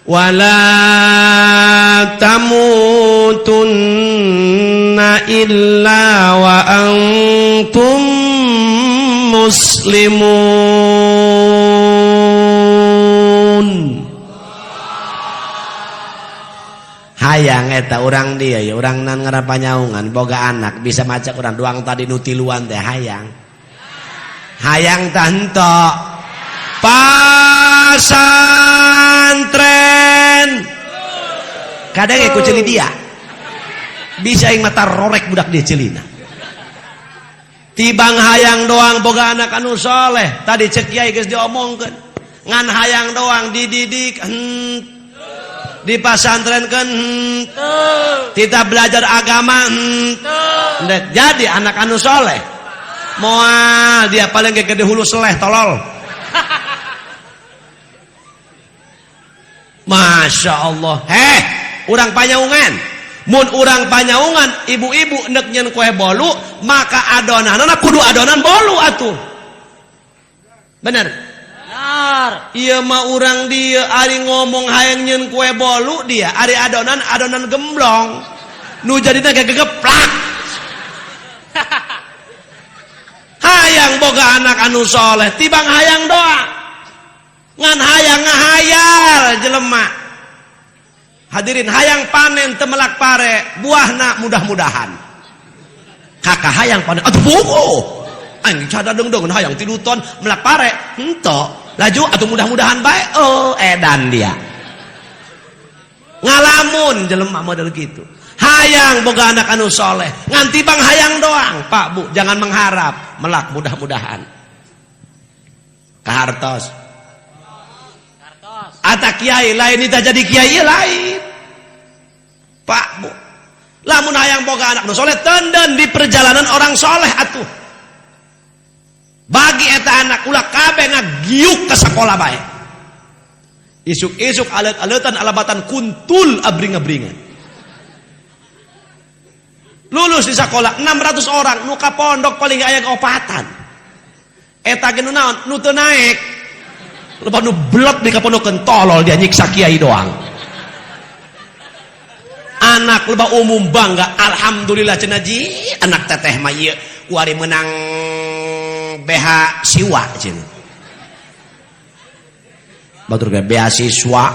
wala tamutunna illa wa antum muslimun. Hayang eta urang dia ya urang nan ngaran panyaungan boga anak bisa macak urang doang tadi nutiluan teh hayang tah henteu pasantren kadang ku ceuli dia bisa ing mata rorek budak dia ceulina tibang hayang doang boga anak anu soleh tadi cek kiai geus diomongkeun ngan hayang doang dididik di pasantrenkeun kita belajar agama jadi anak anu soleh moal dia paling gede hulu seleh tolol. Masya Allah. Urang panyaungan mun urang panyaungan ibu-ibu endek nyen kue bolu maka adonanna kudu adonan bolu atuh bener. Iya mah urang dia ari ngomong hayang nyen kue bolu dia ari adonan gemblong nu jadina gegeplak. Hayang boga anak anu soleh tibang hayang doa ngan hayang ngahayal jelema. Hadirin hayang panen temelak pare buahna mudah-mudahan kakak hayang panen atuh buku anjing cada deng-deng hayang tiluton melak pare henteu laju atau mudah-mudahan baik edan dia ngalamun jelema model gitu hayang boga anak anu soleh nganti bang hayang doang pak bu jangan mengharap melak mudah-mudahan kahartos ata kiai lain itu jadi kiai lain pak bu lamun hayang boga anak anu soleh tenden di perjalanan orang soleh atuh bagi eta anak ulah kabeh ngagiuk ke sekolah bae isuk-isuk alet-aletan alabatan kuntul abring-abringan lulus di sekolah 600 orang nu ka pondok paling aya opatan eta ge nu naon nu teu naek loba nu blot di ka pondokeun tolol dia nyiksa kiai doang anak loba umum bangga alhamdulillah cenah ji anak teteh mah ieu kuari menang BH siwa cenah. Batur ge beasiswa.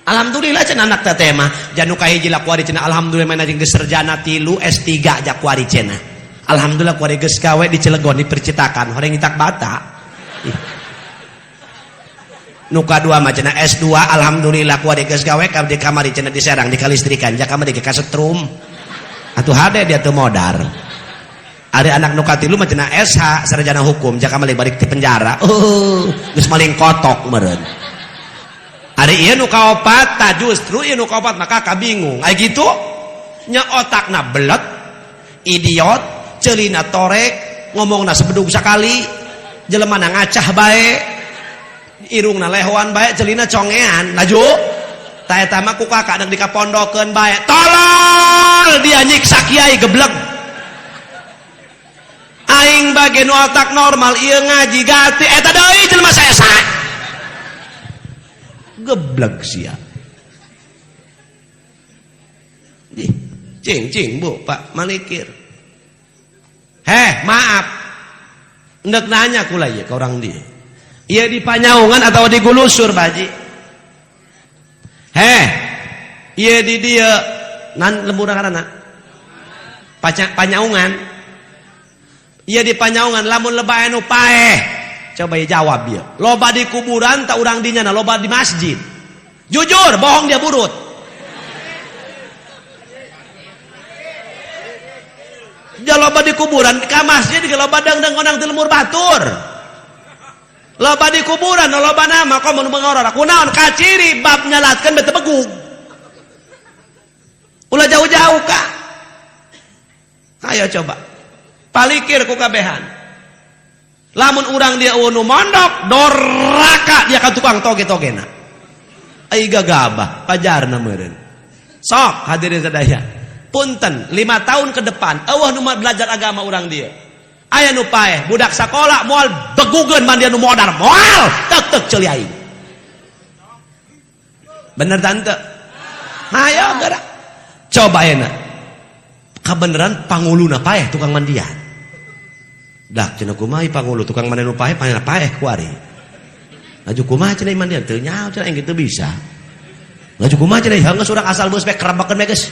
Alhamdulillah cenah anak teteh mah janu kahiji la kuari cenah alhamdulillah mana jeung geus sarjana 3 S3 ja kuari cenah. Alhamdulillah kuari geus gawe di Cilegon di percetakan horeng ngitak bata. Nu kadua mah cenah S2 alhamdulillah kuari geus gawe ka di kamari cenah di Serang di kalistrikan ja kamari ge kasetrum. Atuh hade dia teu modar. Ada anak nukatilu macam SH sarjana hukum jaka malik balik di penjara geus maling kotok meureun ada ieu nu kaopat tah justru ieu nu kaopat maka kabingung aya gitu nya otakna belet idiot ceulina torek ngomongna sebedug sakali jelemana ngacah bae irungna lehoan bae ceulina congean laju tah eta mah ku kakak deuk dikapondokeun bae tolol dia nyiksa kiai geblek aing bagian otak normal ieu ngaji gati eta deui jelema sesa geblek sia cing bu pak malikir maaf ndek nanya kula ieu ka urang dia ieu di panyaungan atau di gulusur baji ieu di dieu nan lemburang kana panyaungan iya di panyaungan lamun lebah anu paeh coba jawab dia loba di kuburan tak urang dinya loba di masjid jujur bohong dia burut dia loba di kuburan ka masjid ke loba dangdang konang teu lemur batur loba di kuburan loba nama kok mun mengoror kunaon kaciri bab nyalatkeun bete begug ulah jauh-jauh ka ayo coba palikir ku kabehan lamun urang dia unu mondok doraka dia ka tukang toge-togena ai gagabah pajarna meureun sok hadirin sadaya punten 5 tahun ke depan eueuh nu belajar agama urang dia aya nu paeh budak sakola moal begugeun man dia nu modar moal tek ceuli aing Bener tante? Ayo gerak. Coba enak. Kebeneran panguluna paeh tukang mandian. Dah cenah kumaha pangulu tukang mandian paeh panggil paeh kuari. Ngaju kumaha cenah mandian teu nyaho cenah engke teu bisa. Ngaju kumaha cenah geus urang asal beus bae kerabakeun bae geus.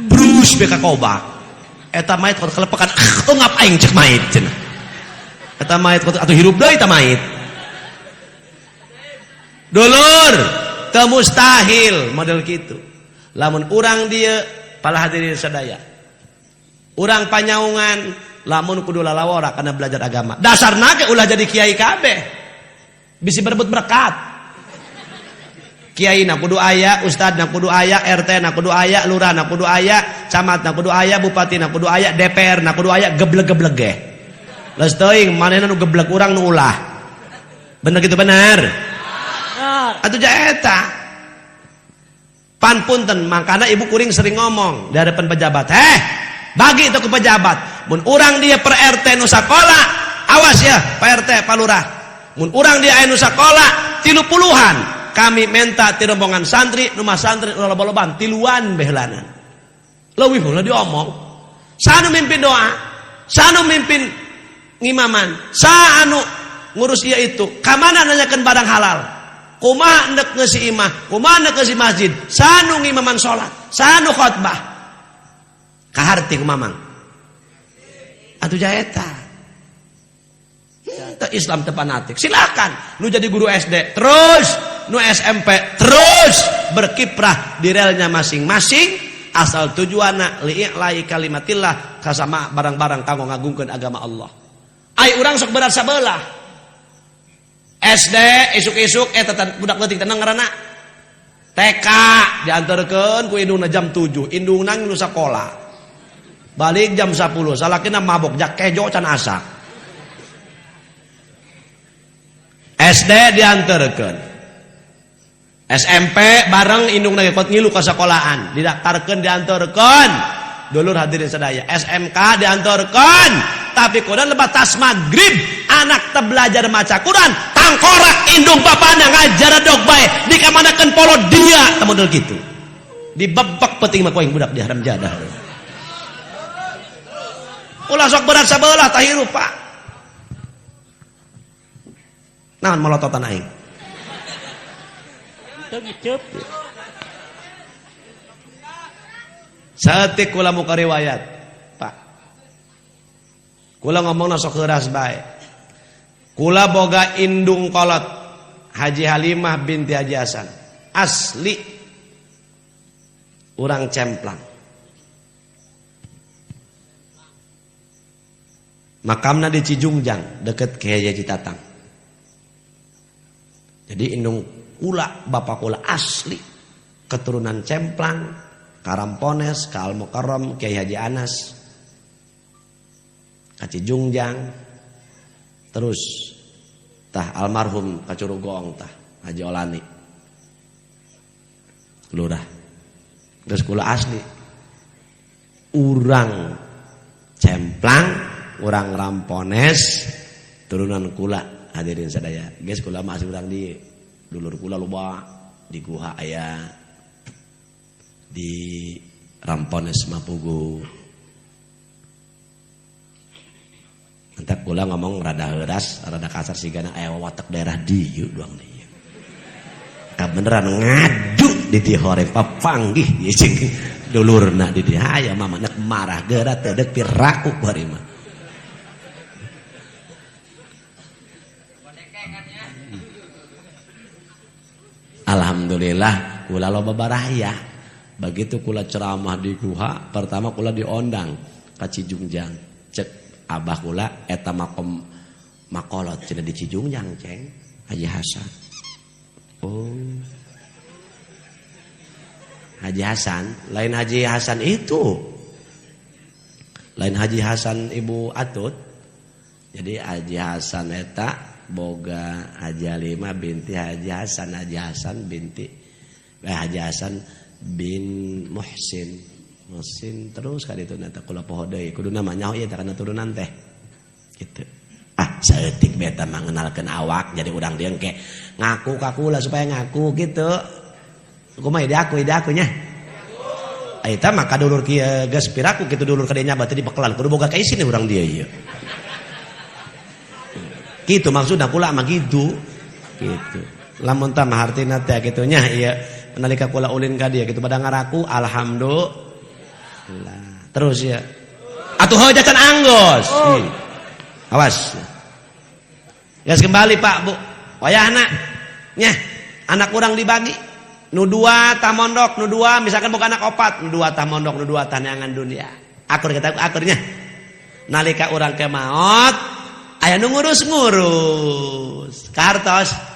Brus bae ka kobak. Eta mait keur kelepekan ngap aing cek mait cenah. Eta mait atuh hirup deui eta mait. Dulur, teu mustahil model kitu. Lamun urang dieu pala hadirin sadaya. Urang panyaungan lamun kudu lalawara kana belajar agama. Dasarna ge ulah jadi kiai kabeh. Bisi berebut berkat. Kiai na kudu aya, ustad na kudu aya, RT na kudu aya, lurah na kudu aya, camat na kudu aya, bupati na kudu aya, DPR na kudu aya, geblek-geblek ge. Leus teuing manehna nu geblek urang nu ulah. Bener gitu bener? Atuh jaeta. Pan punten, makanya ibu kuring sering ngomong di hadapan pejabat, bagi itu ke pejabat, mun urang dia per RT nu sakola, awas ya Pak RT, Pak Lurah, mun urang dia anu sakola 30-an, kami minta ti rombongan santri, nu mah santri nu loba-lobaan 3-an behelanan. Leuwih heula diomong. Sanu mimpin doa, sanu mimpin ngimaman, sanu ngurus ieu itu, ka mana nanyakeun barang halal. Kumaha nek ngeusi imah, kumaha nek ngeusi masjid, sanu ngimaman salat, sanu khotbah. Kaharti kumamang. Atuh jaeta. Teu Islam teu fanatik. Silakan nu jadi guru SD, terus nu SMP, terus berkiprah di relnya masing-masing asal tujuanna li'i'la'i kalimatillah kasama barang-barang kanggo ngagungkeun agama Allah. Ai urang sok berat sabelah. SD isuk-isuk budak leutik tenang ngaranna TK diantarkeun ku indungna jam 7 indungna nu sakola balik jam 10 salakina mabok jak kejo can asak. SD diantarkeun SMP bareng indungna ikut ngilu ka sekolahan didaftarkeun diantarkeun. Dulur hadirin sadaya, SMK diantarkeun tapi kudu lebat tas magrib anak teu belajar maca Quran tangkorak indung bapana ngajar dog bae dikamanakeun polo dia teu model kitu dibebek peuting mah ku aing budak di haram jadah. Ulah sok berat sabelah tah hirup Pak. Naon molototan aing? Saeutik kula muka riwayat, Pak. Kula ngomongna sok heuras bae. Kula boga indung kolot Haji Halimah binti Haji Hasan. Asli urang cemplang. Makamna di Cijungjang deket Kiai Haji Tatang. Jadi indung kula bapak kula asli keturunan cemplang. Karampones, Kal Mukarram, Kiai Haji Anas, Kacijungjang, terus tah almarhum Kacurugong tah Haji Olani, lurah. Terus kula asli, urang cemplang, urang Rampones, turunan kula hadirin sadaya. Guys kula masih urang di dulur kula loba di Guha aya. Di Rampones Mapugu. Entah kula ngomong rada heuras, rada kasar sigana aya watak daerah dieu doang dieu. Ka beneran ngadu di dieu hore papanggih ieu cing dulurna di dieu. Aya mama nek marah geura teu deuk piraku ku hari mah. Alhamdulillah kula loba barahaya. Begitu kula ceramah di Guha, pertama kula diondang ka Cijungjang. Cek abah kula eta makom makolot cenah di Cijungjang, Ceng. Haji Hasan. Oh. Haji Hasan, lain Haji Hasan itu. Lain Haji Hasan Ibu Atut. Jadi Haji Hasan eta boga Haji Halimah binti Haji Hasan binti Haji Hasan bin Muhsin terus kali itu nata kula poho deui kudu namanya ieu teh kana turunan teh gitu. Saeutik beta mengenalkeun awak jadi urang dieu engke ngaku ka kula supaya ngaku gitu kumaha ide aku nya eta mah kadulur kieu geus piraku kitu dulur ka dieu nyabat di bekelan kudu boga kaisi nih urang dia ieu kitu maksudna kula mah gitu lamun tah mah hartina teh kitu nya ieu nalika kula ulin ka dieu kitu pada ngaraku alhamdulillah terus ya atuh heujacan anggos awas geus kembali Pak Bu wayahna nya anak urang dibagi nu dua tah mondok nu dua misalkan boga anak opat nu dua tah mondok nu dua tah neangan dunia akur kita akurnya nalika urang ke maot aya nu ngurus-ngurus kartos